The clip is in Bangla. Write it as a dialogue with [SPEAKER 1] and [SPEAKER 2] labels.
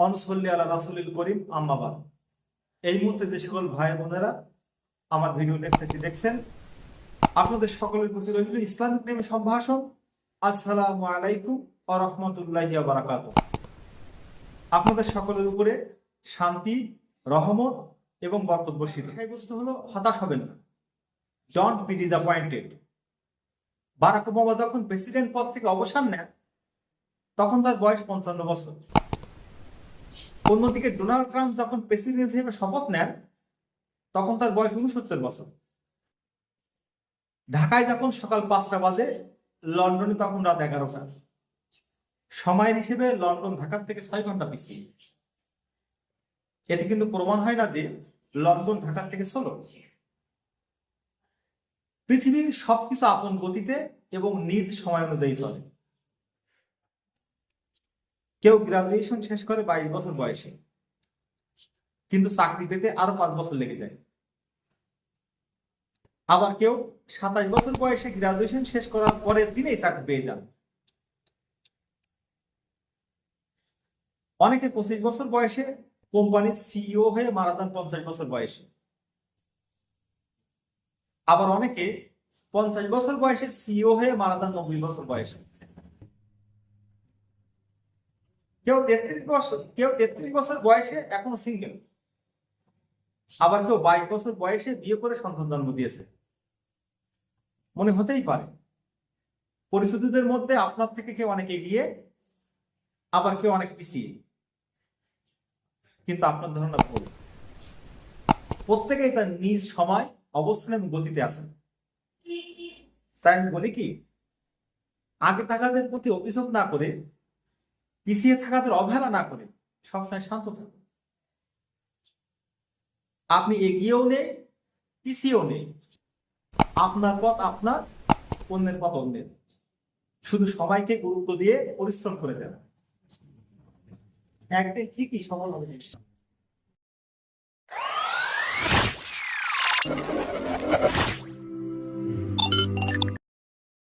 [SPEAKER 1] অনুসল্লি আলা রাসূলিল করিম আম্মা বাদ। এই মুহূর্তে যে সকল ভাই বোনেরা আমার ভিডিও লেকচারটি দেখছেন, আপনাদের সকলের প্রতি রইল ইসলামিক নেমে সম্ভাষণ। আসসালামু আলাইকুম ওয়া রাহমাতুল্লাহি ওয়া বারাকাতুহু। আপনাদের সকলের উপরে শান্তি, রহমত এবং বরকত বর্ষিত। বিষয়বস্তু হলো হতাশ হবেন না, don't be disappointed. Barack Obama যখন প্রেসিডেন্ট পদ থেকে অবসর নেন তখন তার বয়স 55 বছর। অন্যদিকে ডোনাল্ড ট্রাম্প যখন প্রেসিডেন্ট হিসেবে শপথ নেন তখন তার বয়স 69 বছর। ঢাকায় যখন সকাল 5টা বাজে, লন্ডনে তখন রাত 11টা। সময়ের হিসেবে লন্ডন ঢাকার থেকে 6 ঘন্টা পিছিয়ে। এতে কিন্তু প্রমাণ হয় না যে লন্ডন ঢাকার থেকে ছোট। পৃথিবীর সবকিছু আপন গতিতে এবং নিজ সময় অনুযায়ী চলে। কেউ গ্রাজুয়েশন শেষ করে 22 বছর বয়সে, কিন্তু চাকরি পেতে আরো 5 বছর লেগে যায়। আবার কেউ 27 বছর বয়সে গ্রাজুয়েশন শেষ করার পরের দিনেই চাকরি পেয়ে যান। অনেকে 25 বছর বয়সে কোম্পানির সিইও হয়ে মারা যান 50 বছর বয়সে। আবার অনেকে 50 বছর বয়সে সিইও হয়ে মারা যান 90 বছর বয়সে। কেউ 33 বছর বয়সে এখনো সিঙ্গেল। আবার কেউ 22 বছর বয়সে বিয়ে করে সন্তান জন্ম দিয়েছে। মনে হতেই পারে পরিস্থিতিদের মধ্যে আপনার থেকে কেউ অনেক এগিয়ে, আবার কেউ অনেক পিছিয়ে। কিন্তু আপনার ধারণা ভুল। প্রত্যেকেই তার নিজ সময়, অবস্থান এবং গতিতে আছেন। তাই আমি বলি কি, আগে থাকাদের প্রতি অভিযোগ না করে, পিছিয়ে থাকাদের অবহেলা না করে সবসময় শান্ত থাকুন। আপনি এগিয়েও নেই, পিছিয়েও নেই। আপনার পথ আপনার, অন্যের পথ অন্যের। শুধু সবাইকে গুরুত্ব দিয়ে পরিশ্রম করে দেন, একদিন ঠিকই সফল হবে।